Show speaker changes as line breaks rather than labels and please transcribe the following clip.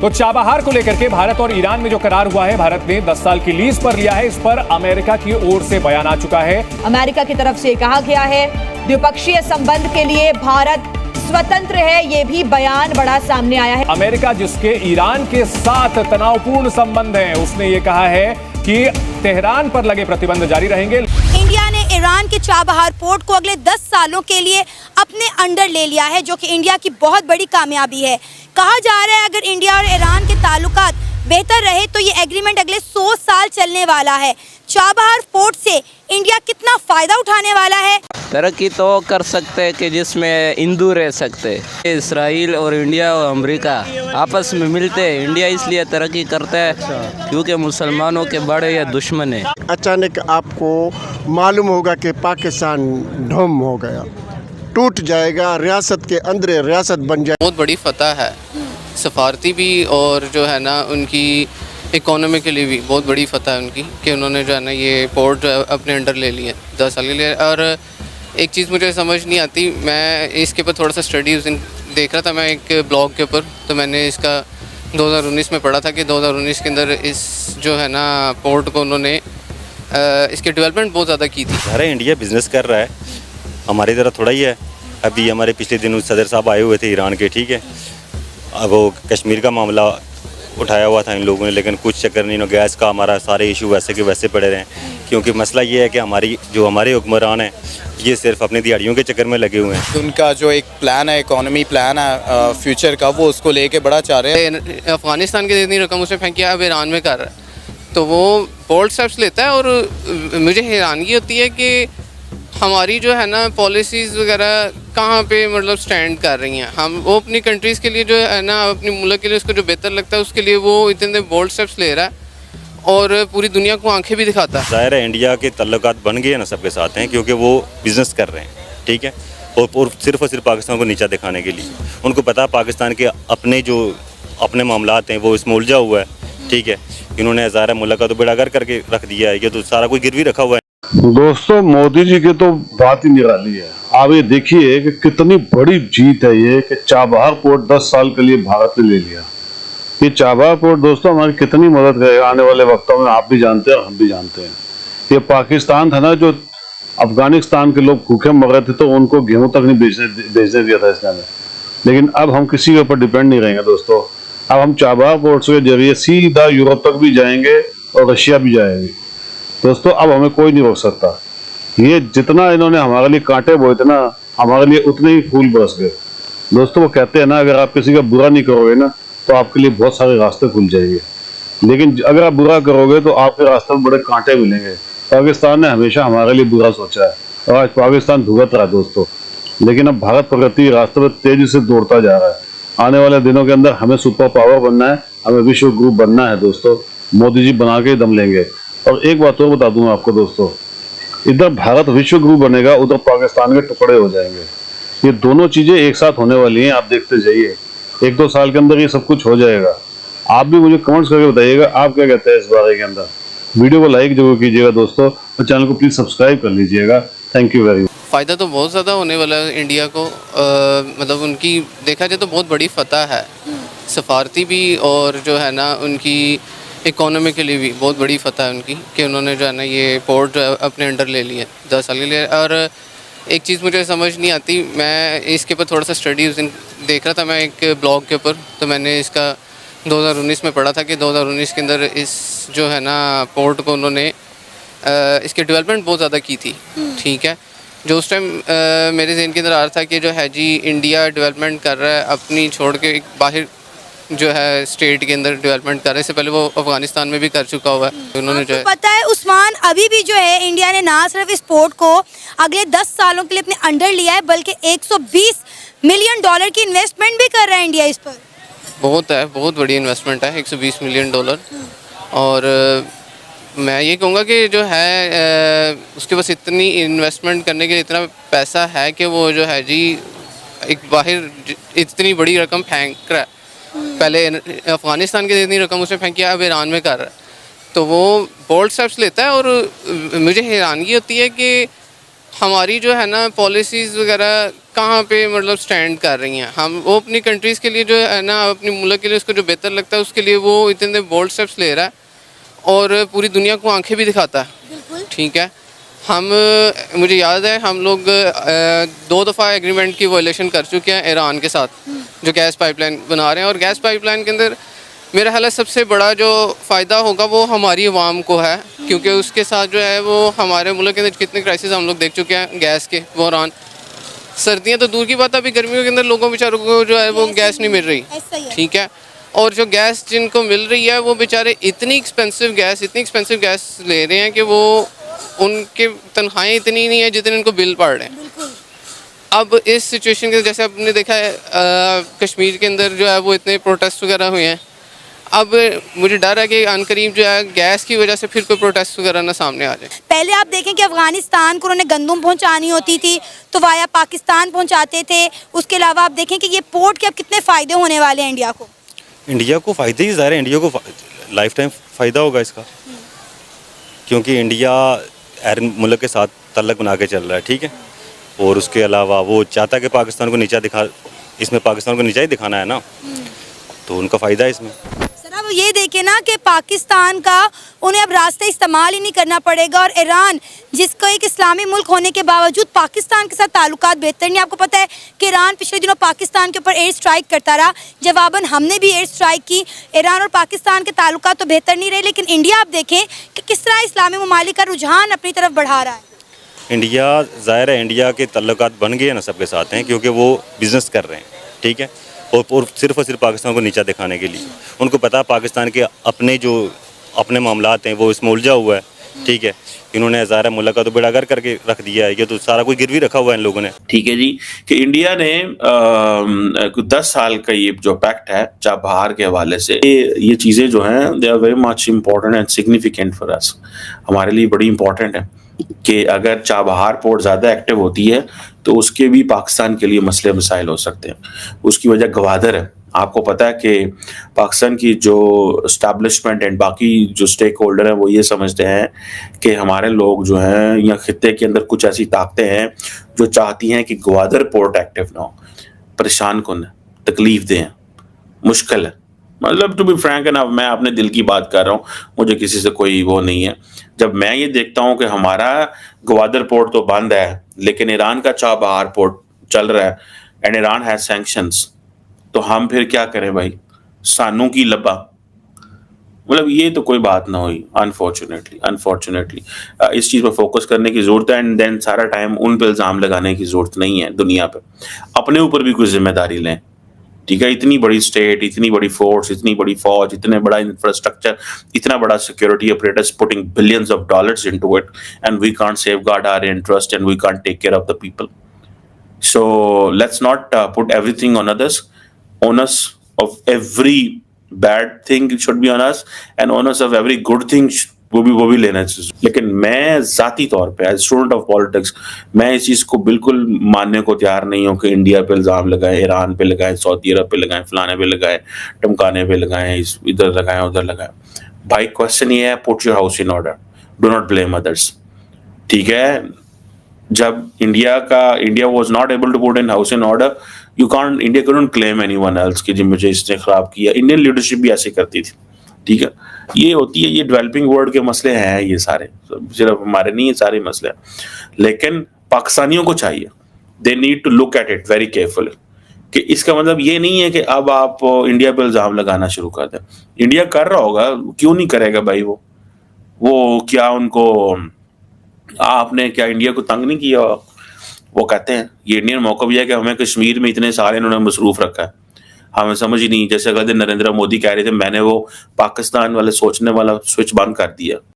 तो चाबहार को लेकर के भारत और ईरान में जो करार हुआ है, भारत ने 10 साल की लीज पर लिया है। इस पर अमेरिका की ओर से बयान आ चुका है।
अमेरिका की तरफ से कहा गया है द्विपक्षीय संबंध के लिए भारत स्वतंत्र है, ये भी बयान बड़ा सामने आया है।
अमेरिका जिसके ईरान के साथ तनावपूर्ण संबंध हैं, उसने ये कहा है कि तेहरान पर लगे प्रतिबंध जारी रहेंगे।
इंडिया ने ईरान के चाबहार पोर्ट को अगले 10 सालों के लिए अपने अंडर ले लिया है, जो कि इंडिया की बहुत बड़ी कामयाबी है। कहा जा रहा है अगर इंडिया और ईरान के ताल्लुकात बेहतर रहे तो ये एग्रीमेंट अगले 100 साल चलने वाला है। चाबहार पोर्ट से इंडिया कितना फायदा उठाने वाला है?
तरक्की तो कर सकते हैं कि जिसमें हिंदू रह सकते हैं। इसराइल और इंडिया और अमेरिका आपस में मिलते हैं। इंडिया इसलिए तरक्की करता है क्योंकि मुसलमानों के बड़े ये दुश्मन है।
अचानक आपको मालूम होगा कि पाकिस्तान ढम हो गया, टूट जाएगा, रियासत के अंदर रियासत बन जाए।
बहुत बड़ी फतह है, सफारती भी और जो है ना उनकी इकोनॉमी के लिए भी बहुत बड़ी फतह है उनकी, कि उन्होंने जो है ना ये पोर्ट अपने अंडर ले लिए 10 साल के लिए। और एक चीज़ मुझे समझ नहीं आती, मैं इसके ऊपर थोड़ा सा स्टडी उस दिन देख रहा था मैं एक ब्लॉग के ऊपर, तो मैंने इसका 2019 में पढ़ा था कि 2019 के अंदर इस जो है ना पोर्ट को उन्होंने इसकी डेवलपमेंट बहुत ज़्यादा की थी।
सारा इंडिया बिज़नेस कर रहा है, हमारी तरह थोड़ा ही है। अभी हमारे पिछले दिनों सदर साहब आए हुए थे ईरान के, ठीक है, अब वो कश्मीर का मामला उठाया हुआ था इन लोगों ने, लेकिन कुछ चक्कर नहीं, गैस का हमारा सारे इशू वैसे के वैसे पड़े रहे, क्योंकि मसला ये है कि हमारे हुक्मरान हैं ये सिर्फ अपनी दिहाड़ियों के चक्कर में लगे हुए हैं।
उनका जो एक प्लान है, इकोनॉमी प्लान है फ्यूचर का, वो उसको लेके बड़ा चाह रहे हैं।
अफ़गानिस्तान की जितनी रकम उसने फेंकी अब ईरान में कर रहा है, तो वो बोल्ड स्टेप्स लेता है। और मुझे हैरानगी होती है कि हमारी जो है ना पॉलिसीज़ वगैरह कहाँ पे मतलब स्टैंड कर रही हैं। हम वो अपनी कंट्रीज़ के लिए जो है ना, अपनी मुल्क के लिए उसको जो बेहतर लगता है उसके लिए वो इतने बोल्ड स्टेप्स ले रहा है और पूरी दुनिया को आंखें भी दिखाता है।
ज़ाहिर है इंडिया के तल्लुकात बन गए ना सबके साथ हैं, क्योंकि वो बिज़नेस कर रहे हैं, ठीक है, और सिर्फ पाकिस्तान को नीचा दिखाने के लिए। उनको पता है पाकिस्तान के अपने मामलात हैं वो इसमें उलझा हुआ है, ठीक है। इन्होंने ज़ाहिर मुल्क का तो बेड़ागर करके रख दिया है, ये तो सारा कुछ गिरवी रखा हुआ है।
दोस्तों, मोदी जी की तो बात ही निराली है। आप ये देखिए कि कितनी बड़ी जीत है ये कि चाबहार पोर्ट 10 साल के लिए भारत ने ले लिया। ये चाबहार पोर्ट दोस्तों हमारी कितनी मदद करेगा आने वाले वक्तों में, आप भी जानते हैं और हम भी जानते हैं। ये पाकिस्तान था ना, जो अफगानिस्तान के लोग भूखे मर रहे थे तो उनको गेहूं तक नहीं बेचने दिया था इसने, लेकिन अब हम किसी के ऊपर डिपेंड नहीं रहेंगे दोस्तों। अब हम चाबहार पोर्ट के जरिए सीधा यूरोप तक भी जाएंगे और रशिया भी जाएंगे दोस्तों। अब हमें कोई नहीं रोक सकता। ये जितना इन्होंने हमारे लिए कांटे बोए थे ना, हमारे लिए उतने ही फूल बरस गए दोस्तों। वो कहते हैं ना, अगर आप किसी का बुरा नहीं करोगे ना तो आपके लिए बहुत सारे रास्ते खुल जाएंगे, लेकिन अगर आप बुरा करोगे तो आपके रास्ते में बड़े कांटे मिलेंगे। पाकिस्तान ने हमेशा हमारे लिए बुरा सोचा है और आज पाकिस्तान भुगत रहा है दोस्तों, लेकिन अब भारत प्रगति रास्ते में तेजी से दौड़ता जा रहा है। आने वाले दिनों के अंदर हमें सुपर पावर बनना है, हमें विश्व गुरु बनना है दोस्तों। मोदी जी बना के दम लेंगे। और एक बात और बता दूं आपको दोस्तों, इधर भारत विश्व गुरु बनेगा, उधर पाकिस्तान के टुकड़े हो जाएंगे। ये दोनों चीजें एक साथ होने वाली हैं, आप देखते जाइए। 1-2 साल के अंदर ये सब कुछ हो जाएगा। आप भी मुझे कमेंट्स करके बताइएगा आप क्या कहते हैं इस बारे के अंदर। वीडियो को लाइक जरूर कीजिएगा दोस्तों और चैनल को प्लीज सब्सक्राइब कर लीजिएगा। Thank you very much.
फ़ायदा तो बहुत ज़्यादा होने वाला है इंडिया को, मतलब उनकी देखा जाए तो बहुत बड़ी फतह है, सफारती भी और जो है ना उनकी इकोनॉमी के लिए भी बहुत बड़ी फतह है उनकी, कि उन्होंने जो है ना ये पोर्ट अपने अंडर ले लिए 10 साल के लिए। और एक चीज़ मुझे समझ नहीं आती, मैं इसके ऊपर थोड़ा सा स्टडी उस दिन देख रहा था मैं एक ब्लॉग के ऊपर, तो मैंने इसका 2019 में पढ़ा था कि 2019 के अंदर इस जो है ना पोर्ट को उन्होंने इसकी डेवलपमेंट बहुत ज़्यादा की थी, ठीक है। जो उस टाइम मेरे ज़हन के अंदर आ रहा था कि जो है जी इंडिया डेवलपमेंट कर रहा है अपनी छोड़ के एक बाहर जो है स्टेट के अंदर डेवलपमेंट कर रहे हैं। इससे पहले वो अफगानिस्तान में भी कर चुका हुआ है उन्होंने जो है।
पता है उस्मान, अभी भी जो है इंडिया ने ना सिर्फ इस पोर्ट को अगले 10 सालों के लिए अपने अंडर लिया है, बल्कि $120 मिलियन की इन्वेस्टमेंट भी कर रहा है इंडिया इस पर।
बहुत है, बहुत बड़ी इन्वेस्टमेंट है, $120 मिलियन। और मैं ये कहूँगा कि जो है उसके पास इतनी इन्वेस्टमेंट करने के लिए इतना पैसा है कि वो जो है जी एक बाहर इतनी बड़ी रकम फेंक रहा है। पहले अफ़गानिस्तान की जितनी रकम उसने फेंकी अब ईरान में कर रहा है, तो वो बोल्ड स्टेप्स लेता है। और मुझे हैरानगी होती है कि हमारी जो है ना पॉलिसीज़ वगैरह कहाँ पे मतलब स्टैंड कर रही हैं। हम वो अपनी कंट्रीज़ के लिए जो है ना, अपनी मुल्क के लिए उसको जो बेहतर लगता है उसके लिए वो इतने बोल्ड स्टेप्स ले रहा है और पूरी दुनिया को आंखें भी दिखाता है। ठीक है, मुझे याद है हम लोग 2 दफ़ा एग्रीमेंट की वायलेशन कर चुके हैं ईरान के साथ, जो गैस पाइपलाइन बना रहे हैं। और गैस पाइपलाइन के अंदर मेरा ख्याल है सबसे बड़ा जो फ़ायदा होगा वो हमारी आवाम को है, क्योंकि उसके साथ जो है वो हमारे मुल्क के अंदर कितने क्राइसिस हम लोग देख चुके हैं गैस के, बहरान। सर्दियाँ तो दूर की बात, अभी गर्मियों के अंदर लोगों बेचारों को जो है वो गैस नहीं मिल रही। ठीक है, और जो गैस जिनको मिल रही है वो बेचारे इतनी एक्सपेंसिव गैस ले रहे हैं कि वो उनके तनख्वाहें इतनी नहीं है जितने उनको बिल पड़ रहे हैं। अब इस सिचुएशन के जैसे आपने देखा है कश्मीर के अंदर जो है वो इतने प्रोटेस्ट वगैरह हुए हैं। अब मुझे डर है कि अनकरीब जो है गैस की वजह से फिर कोई प्रोटेस्ट वगैरह ना सामने आ जाए।
पहले आप देखें कि अफगानिस्तान को उन्होंने गंदम पहुंचानी होती थी तो वाया पाकिस्तान पहुंचाते थे। उसके अलावा आप देखें कि ये पोर्ट के अब कितने फ़ायदे होने वाले हैं इंडिया को फ़ायदे ही ज़ाहिर है, इंडिया को लाइफ टाइम फ़ायदा होगा इसका, क्योंकि इंडिया मुल्क के साथ तल्लक बना के चल रहा है। ठीक है, और उसके अलावा वो चाहता है कि पाकिस्तान को इसमें पाकिस्तान को नीचा ही दिखाना है ना, तो उनका फ़ायदा है इसमें। सर अब ये देखें ना कि पाकिस्तान का उन्हें अब रास्ते इस्तेमाल ही नहीं करना पड़ेगा, और ईरान जिसको एक इस्लामी मुल्क होने के बावजूद पाकिस्तान के साथ ताल्लुकात बेहतर नहीं। आपको पता है कि ईरान पिछले दिनों पाकिस्तान के ऊपर एयर स्ट्राइक करता रहा, जवाबन हमने भी एयर स्ट्राइक की। ईरान और पाकिस्तान के ताल्लुकात तो बेहतर नहीं रहे, लेकिन इंडिया आप देखें कि किस तरह इस्लामी ममालिक का रुझान अपनी तरफ बढ़ा रहा है।
इंडिया ज़ाहिर है, इंडिया के तल्लुकात बन गए ना सबके साथ हैं, क्योंकि वो बिज़नेस कर रहे हैं। ठीक है, और सिर्फ पाकिस्तान को नीचा दिखाने के लिए। उनको पता है पाकिस्तान के अपने मामलात हैं वो इसमें उलझा हुआ है। ठीक है, इन्होंने ज़ाहिर है मुल्क का तो बेड़ागर करके रख दिया है, ये तो सारा कोई गिरवी रखा हुआ है इन लोगों ने।
ठीक है जी, कि इंडिया ने 10 साल का ये जो पैक्ट है चाबहार के हवाले से, ये चीज़ें जो हैं they are very much important and significant for us, हमारे लिए बड़ी इंपॉर्टेंट है कि अगर चाबहार पोर्ट ज़्यादा एक्टिव होती है तो उसके भी पाकिस्तान के लिए मसले मसाइल हो सकते हैं। उसकी वजह गवादर है। आपको पता है कि पाकिस्तान की जो इस्टेब्लिशमेंट एंड बाकी जो स्टेक होल्डर हैं वो ये समझते हैं कि हमारे लोग जो हैं या खित्ते के अंदर कुछ ऐसी ताकतें हैं जो चाहती हैं कि गवादर पोर्ट एक्टिव ना हो, परेशान कौन है, तकलीफ दें, मुश्किल है। मतलब टू बी फ्रैंक है ना, मैं अपने दिल की बात कर रहा हूँ, मुझे किसी से कोई वो नहीं है। जब मैं ये देखता हूँ कि हमारा गवादर पोर्ट तो बंद है लेकिन ईरान का चाबहार पोर्ट चल रहा है एंड ईरान हैज सैंक्शंस, तो हम फिर क्या करें भाई, सानू की लब्बा। मतलब ये तो कोई बात ना हुई। अनफॉर्चुनेटली इस चीज़ पर फोकस करने की ज़रूरत है एंड देन सारा टाइम उन पर इल्ज़ाम लगाने की ज़रूरत नहीं है। दुनिया पे अपने ऊपर भी कुछ जिम्मेदारी लें। ठीक है, इतनी बड़ी स्टेट, इतनी बड़ी फोर्स, इतनी बड़ी फौज, इतने बड़ा इंफ्रास्ट्रक्चर, इतना बड़ा security operators putting billions of dollars into it and we can't safeguard our interest and we can't take care of the people. So let's not put everything on others. Onus of every bad thing should be on us and onus of every good thing वो भी लेना चाहिए। लेकिन मैं ज़ाती तौर पे as student of politics मैं इस चीज़ को बिल्कुल मानने को तैयार नहीं हूँ कि इंडिया पे इल्ज़ाम लगाएं, ईरान पे लगाएं, सऊदी अरब पे लगाएं, फलाने पे लगाएं, टमकाने पे लगाएं, इधर लगाएं, उधर लगाएं। भाई क्वेश्चन ये है, put your house in order, do not blame others. ठीक है, जब India was not able to put in house in order, India couldn't claim anyone else कि जी मुझे इसने खराब किया। इंडियन लीडरशिप भी ऐसे करती थी। ठीक है, ये होती है, ये डेवलपिंग वर्ल्ड के मसले हैं, ये सारे सिर्फ हमारे नहीं, ये सारे मसले हैं। लेकिन पाकिस्तानियों को चाहिए, they need to look at it very carefully, कि इसका मतलब ये नहीं है कि अब आप इंडिया पर इल्ज़ाम लगाना शुरू कर दें। इंडिया कर रहा होगा, क्यों नहीं करेगा भाई। वो क्या उनको, आपने क्या इंडिया को तंग नहीं किया। वो कहते हैं ये इंडियन मौका भी है कि हमें कश्मीर में इतने सारे इन्होंने मसरूफ रखा है, हमें समझ ही नहीं। जैसे अगले दिन नरेंद्र मोदी कह रहे थे मैंने वो पाकिस्तान वाले सोचने वाला स्विच बंद कर दिया।